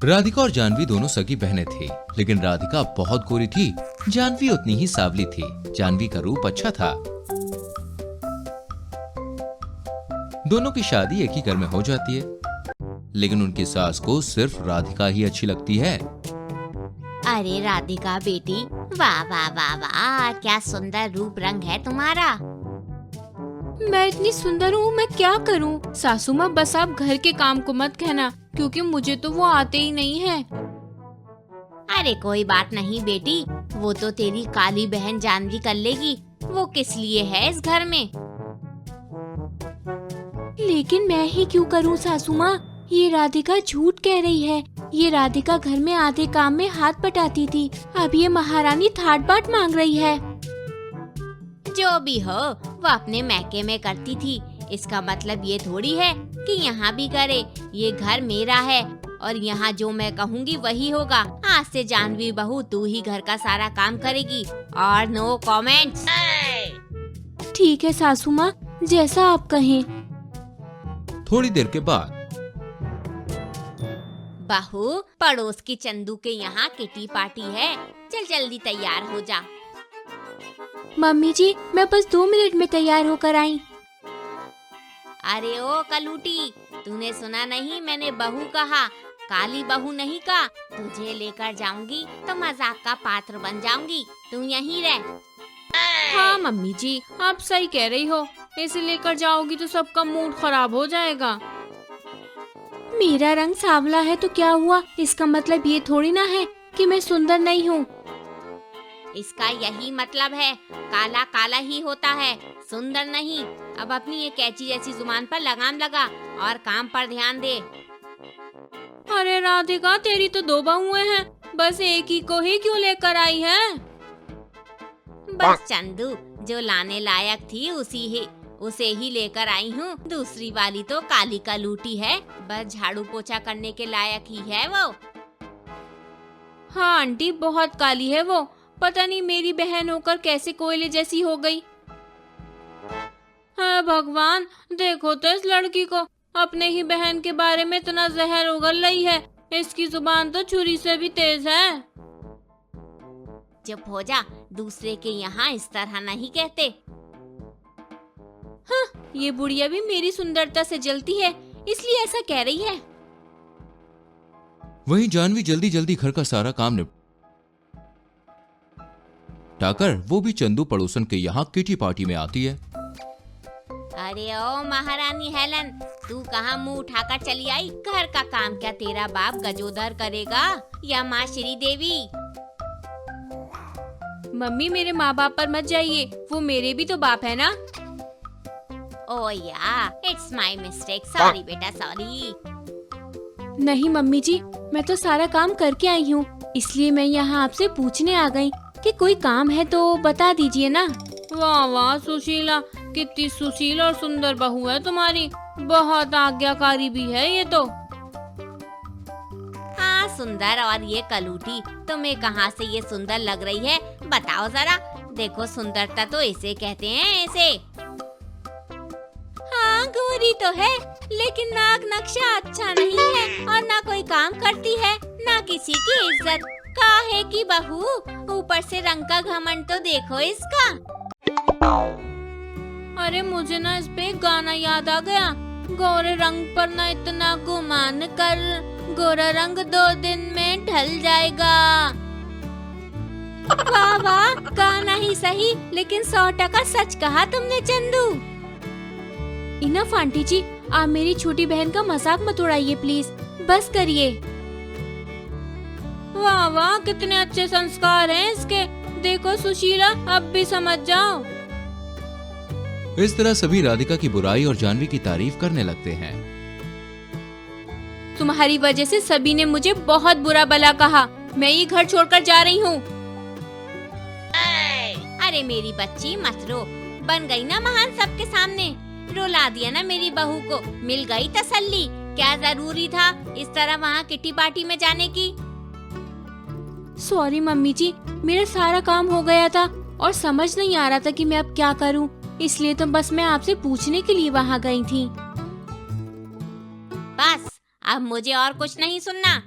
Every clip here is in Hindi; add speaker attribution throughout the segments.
Speaker 1: राधिका और जानवी दोनों सगी बहनें थी, लेकिन राधिका बहुत गोरी थी, जानवी उतनी ही सांवली थी। जानवी का रूप अच्छा था। दोनों की शादी एक ही घर में हो जाती है, लेकिन उनकी सास को सिर्फ राधिका ही अच्छी लगती है।
Speaker 2: अरे राधिका बेटी, वाह वाह वाह वाह, क्या सुंदर रूप रंग है तुम्हारा।
Speaker 3: मैं इतनी सुंदर हूँ, मैं क्या करूँ? सासू माँ बस आप घर के काम को मत कहना, क्योंकि मुझे तो वो आते ही नहीं है।
Speaker 2: अरे कोई बात नहीं बेटी, वो तो तेरी काली बहन जानवी कर लेगी। वो किस लिए है इस घर में?
Speaker 3: लेकिन मैं ही क्यों करूँ सासू माँ? ये राधिका झूठ कह रही है। ये राधिका घर में आधे काम में हाथ बटाती थी, अब ये महारानी ठाट बाट मांग रही है।
Speaker 2: जो भी हो, वो अपने मैके में करती थी, इसका मतलब ये थोड़ी है कि यहाँ भी करे। ये घर मेरा है और यहाँ जो मैं कहूँगी वही होगा। आज से जानवी बहू तू ही घर का सारा काम करेगी और नो कमेंट्स।
Speaker 3: ठीक है सासू माँ, जैसा आप कहें।
Speaker 1: थोड़ी देर के बाद
Speaker 2: बहू, पड़ोस की चंदू के यहाँ किटी पार्टी है, चल जल्दी तैयार हो जा।
Speaker 3: मम्मी जी, मैं बस 2 मिनट में तैयार होकर आई।
Speaker 2: अरे ओ कलूटी, तूने सुना नहीं? मैंने बहू कहा, काली बहू नहीं कहा। तुझे लेकर जाऊंगी तो मजाक का पात्र बन जाऊंगी। तू यहीं रह।
Speaker 3: हाँ मम्मी जी, आप सही कह रही हो। इसे लेकर जाओगी तो सबका मूड खराब हो जाएगा। मेरा रंग सांवला है तो क्या हुआ? इसका मतलब ये थोड़ी ना है कि मैं सुंदर नहीं हूँ।
Speaker 2: इसका यही मतलब है, काला काला ही होता है, सुंदर नहीं। अब अपनी ये कैंची जैसी जुबान पर लगाम लगा और काम पर ध्यान दे।
Speaker 3: अरे राधिका, तेरी तो 2 बहुएं हैं, बस एक ही को ही क्यों लेकर आई है?
Speaker 2: बस चंदू, जो लाने लायक थी उसे ही लेकर आई हूँ। दूसरी वाली तो काली का लूटी है, बस झाड़ू पोछा करने के लायक ही है वो।
Speaker 3: हाँ आंटी, बहुत काली है वो। पता नहीं मेरी बहन होकर कैसे कोयले जैसी हो गई। हाँ भगवान, देखो तो इस लड़की को, अपने ही बहन के बारे में इतना जहर उगल रही है। इसकी जुबान तो छुरी से भी तेज है।
Speaker 2: चुप हो जा, दूसरे के यहाँ इस तरह नहीं कहते।
Speaker 3: हाँ, ये बुढ़िया भी मेरी सुंदरता से जलती है, इसलिए ऐसा कह रही है।
Speaker 1: वहीं जानवी जल्दी जल्दी घर का सारा काम निपटाकर वो भी चंदू पड़ोसन के यहाँ किटी पार्टी में आती है।
Speaker 2: अरे ओ महारानी हेलन, तू कहाँ मुंह उठाकर चली आई? घर का काम क्या तेरा बाप गजोदर करेगा या माँ श्री देवी?
Speaker 3: मम्मी, मेरे माँ बाप पर मत जाइए, वो मेरे भी तो बाप है ना।
Speaker 2: ओह या, इट्स माय मिस्टेक, सॉरी बेटा सॉरी।
Speaker 3: नहीं मम्मी जी, मैं तो सारा काम करके आई हूँ, इसलिए मैं यहाँ आपसे पूछने आ गई कि कोई काम है तो बता दीजिए ना। वाह वाह सुशीला, कितनी सुशील और सुंदर बहू है तुम्हारी। बहुत आज्ञाकारी भी है ये तो।
Speaker 2: हाँ सुंदर, और ये कलूटी तुम्हें कहाँ से ये सुंदर लग रही है? बताओ जरा। देखो, सुंदरता तो इसे कहते हैं, इसे। हाँ गोरी तो है, लेकिन नाक नक्शा अच्छा नहीं है और ना कोई काम करती है, ना किसी की इज्जत। काहे की बहू, ऊपर से रंग का घमंड तो देखो इसका।
Speaker 3: अरे मुझे ना इस पे एक गाना याद आ गया। गोरे रंग पर ना इतना गुमान कर, गोरा रंग 2 दिन में ढल जाएगा।
Speaker 2: वाह वाह, गाना ही सही, लेकिन 100% सच कहा तुमने चंदू।
Speaker 3: इनफ आंटी जी, आप मेरी छोटी बहन का मजाक मत उड़ाइए प्लीज, बस करिए। वाह वाह, कितने अच्छे संस्कार हैं इसके। देखो सुशीला, अब भी समझ जाओ।
Speaker 1: इस तरह सभी राधिका की बुराई और जानवी की तारीफ करने लगते हैं।
Speaker 3: तुम्हारी वजह से सभी ने मुझे बहुत बुरा भला कहा। मैं ये घर छोड़कर जा रही हूँ।
Speaker 2: अरे मेरी बच्ची मत रो, बन गई ना महान सबके सामने। रुला दिया ना मेरी बहू को, मिल गई तसल्ली। क्या जरूरी था इस तरह वहाँ किटी पार्टी में जाने की?
Speaker 3: सॉरी मम्मी जी, मेरा सारा काम हो गया था और समझ नहीं आ रहा था कि मैं अब क्या करूं, इसलिए तो बस मैं आपसे पूछने के लिए वहाँ गई थी।
Speaker 2: बस, अब मुझे और कुछ नहीं सुनना।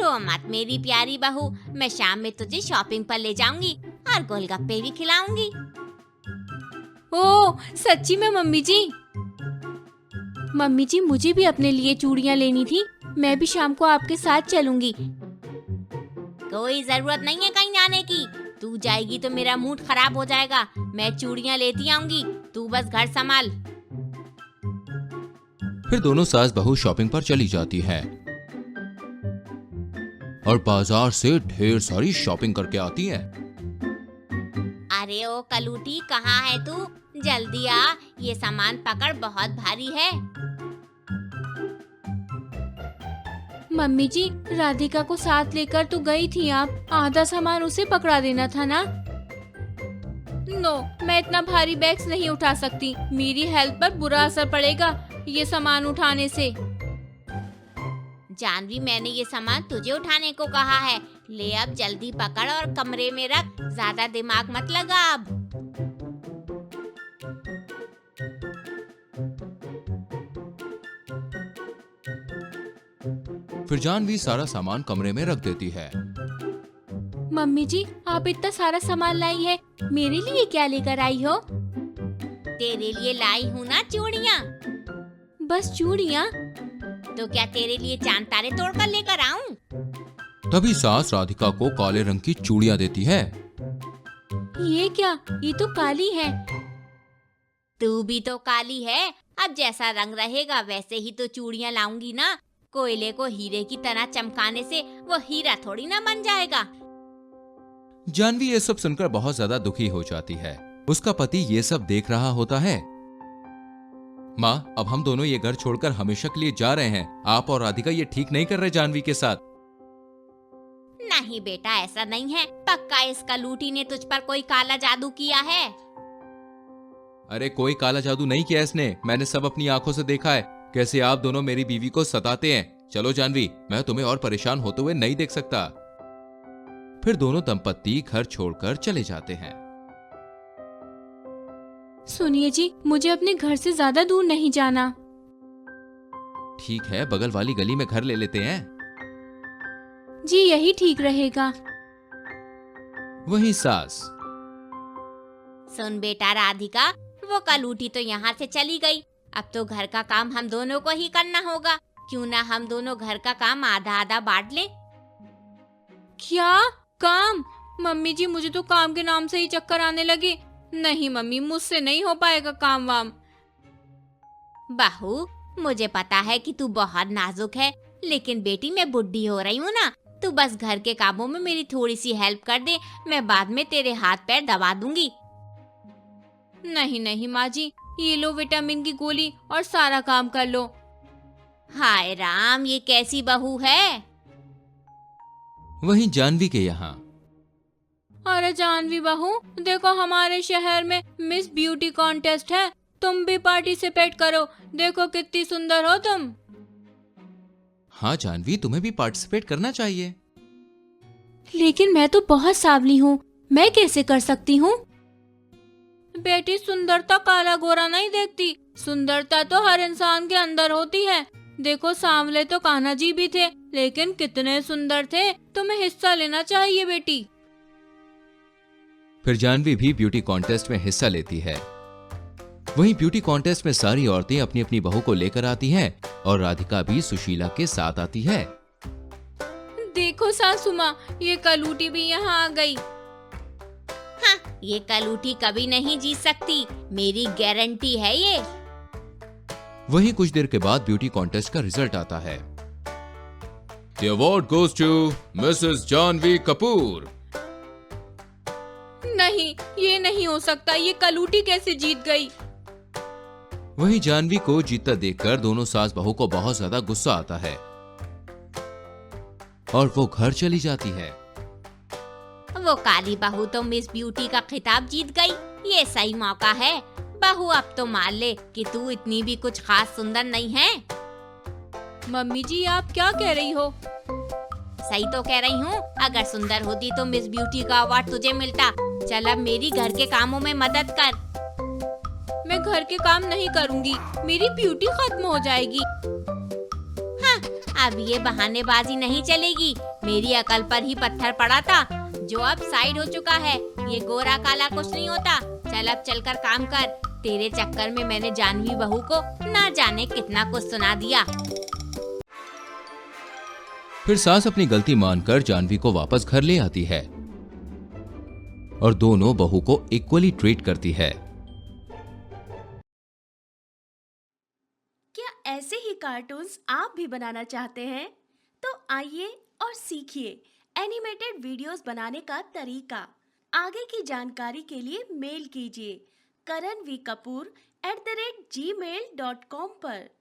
Speaker 2: रो मत मेरी प्यारी बहू, मैं शाम में तुझे शॉपिंग पर ले जाऊंगी और गोलगप्पे भी खिलाऊंगी।
Speaker 3: ओ सच्ची में मम्मी जी? मम्मी जी मुझे भी अपने लिए चूड़ियाँ लेनी थी, मैं भी शाम को आपके साथ चलूंगी।
Speaker 2: कोई जरूरत नहीं है कहीं जाने की, तू जाएगी तो मेरा मूड खराब हो जाएगा। मैं चूड़ियाँ लेती आऊंगी, तू बस घर संभाल।
Speaker 1: फिर दोनों सास बहू शॉपिंग पर चली जाती है और बाजार से ढेर सारी शॉपिंग करके आती है।
Speaker 2: अरे ओ कलूटी, कहाँ है तू? जल्दी आ, ये सामान पकड़, बहुत भारी है।
Speaker 3: मम्मी जी राधिका को साथ लेकर तो गई थी आप, आधा सामान उसे पकड़ा देना था ना। नो, मैं इतना भारी बैग्स नहीं उठा सकती, मेरी हेल्थ पर बुरा असर पड़ेगा ये सामान उठाने से।
Speaker 2: जानवी, मैंने ये सामान तुझे उठाने को कहा है। ले अब जल्दी पकड़ और कमरे में रख, ज्यादा दिमाग मत लगा अब।
Speaker 1: फिर जानवी सारा सामान कमरे में रख देती है।
Speaker 3: मम्मी जी आप इतना सारा सामान लाई है, मेरे लिए क्या लेकर आई हो?
Speaker 2: तेरे लिए लाई हूँ ना चूड़ियाँ।
Speaker 3: बस चूड़ियाँ?
Speaker 2: तो क्या तेरे लिए चांद तारे तोड़कर लेकर आऊं?
Speaker 1: तभी सास राधिका को काले रंग की चूड़ियाँ देती है।
Speaker 3: ये क्या, ये तो काली है।
Speaker 2: तू भी तो काली है, अब जैसा रंग रहेगा वैसे ही तो चूड़ियाँ लाऊंगी ना। कोयले को हीरे की तरह चमकाने से वो हीरा थोड़ी ना बन जाएगा।
Speaker 1: जानवी ये सब सुनकर बहुत ज्यादा दुखी हो जाती है। उसका पति ये सब देख रहा होता है। माँ, अब हम दोनों ये घर छोड़कर हमेशा के लिए जा रहे हैं। आप और राधिका ये ठीक नहीं कर रहे जानवी के साथ।
Speaker 2: नहीं बेटा, ऐसा नहीं है। पक्का इस कलूटी ने तुझ पर कोई काला जादू किया है।
Speaker 1: अरे कोई काला जादू नहीं किया इसने, मैंने सब अपनी आंखों से देखा है कैसे आप दोनों मेरी बीवी को सताते हैं। चलो जानवी, मैं तुम्हें और परेशान होते हुए नहीं देख सकता। फिर दोनों दंपत्ति घर छोड़कर चले जाते हैं।
Speaker 3: सुनिए जी, मुझे अपने घर से ज्यादा दूर नहीं जाना।
Speaker 1: ठीक है, बगल वाली गली में घर ले लेते हैं।
Speaker 3: जी यही ठीक रहेगा।
Speaker 1: वही सास।
Speaker 2: सुन बेटा राधिका, वो कलूटी तो यहाँ से चली गई। अब तो घर का काम हम दोनों को ही करना होगा। क्यों ना हम दोनों घर का काम आधा आधा बांट ले।
Speaker 3: क्या काम? मम्मी जी मुझे तो काम के नाम से ही चक्कर आने लगे। नहीं मम्मी, मुझसे नहीं हो पाएगा काम वाम।
Speaker 2: बहू, मुझे पता है कि तू बहुत नाजुक है, लेकिन बेटी मैं बुढ़ी हो रही हूँ ना। तू बस घर के कामों में मेरी थोड़ी सी हेल्प कर दे, मैं बाद में तेरे हाथ पैर दबा दूंगी।
Speaker 3: नहीं नहीं माँ जी, ये लो विटामिन की गोली और सारा काम कर लो।
Speaker 2: हाय राम, ये कैसी बहू है।
Speaker 1: वहीं जानवी के यहाँ।
Speaker 3: अरे जानवी बहू, देखो हमारे शहर में मिस ब्यूटी कॉन्टेस्ट है, तुम भी पार्टिसिपेट करो। देखो कितनी सुंदर हो तुम।
Speaker 1: हाँ जानवी, तुम्हें भी पार्टिसिपेट करना चाहिए।
Speaker 3: लेकिन मैं तो बहुत सांवली हूँ, मैं कैसे कर सकती हूँ? बेटी, सुंदरता काला गोरा नहीं देखती, सुंदरता तो हर इंसान के अंदर होती है। देखो सांवले तो कान्हा जी भी थे, लेकिन कितने सुंदर थे। तुम्हें हिस्सा लेना चाहिए बेटी।
Speaker 1: फिर जानवी भी ब्यूटी कॉन्टेस्ट में हिस्सा लेती है। वहीं ब्यूटी कॉन्टेस्ट में सारी औरतें अपनी अपनी बहू को लेकर आती हैं और राधिका भी सुशीला के साथ आती है।
Speaker 3: देखो सासू माँ, ये कलूटी भी यहाँ आ गई।
Speaker 2: हाँ, ये कलूटी कभी नहीं जीत सकती, मेरी गारंटी है ये।
Speaker 1: वहीं कुछ देर के बाद ब्यूटी कॉन्टेस्ट का रिजल्ट आता है। The award goes to Mrs. Janhvi Kapoor.
Speaker 3: नहीं, ये नहीं हो सकता, ये कलूटी कैसे जीत गई?
Speaker 1: वहीं जानवी को जीतता देखकर दोनों सास बहू को बहुत ज्यादा गुस्सा आता है और वो घर चली जाती है।
Speaker 2: वो काली बहू तो मिस ब्यूटी का खिताब जीत गई, ये सही मौका है। बहू अब तो मान ले कि तू इतनी भी कुछ खास सुंदर नहीं है।
Speaker 3: मम्मी जी आप क्या कह रही हो?
Speaker 2: सही तो कह रही हूँ, अगर सुंदर होती तो मिस ब्यूटी का अवार्ड तुझे मिलता। चल अब मेरी घर के कामों में मदद कर।
Speaker 3: मैं घर के काम नहीं करूँगी, मेरी ब्यूटी खत्म हो जाएगी।
Speaker 2: हाँ, अब ये बहानेबाजी नहीं चलेगी। मेरी अकल पर ही पत्थर पड़ा था, जो अब साइड हो चुका है। ये गोरा काला कुछ नहीं होता। चल अब चलकर काम कर। तेरे चक्कर में मैंने जानवी बहू को ना जाने कितना कुछ सुना दिया।
Speaker 1: फिर सास अपनी गलती मानकर जानवी को वापस घर ले आती है और दोनों बहू को इक्वली ट्रीट करती है।
Speaker 4: क्या ऐसे ही कार्टून्स आप भी बनाना चाहते हैं? तो आइए और सीखिए एनिमेटेड वीडियोस बनाने का तरीका। आगे की जानकारी के लिए मेल कीजिए karanvkapoor@gmail.com पर।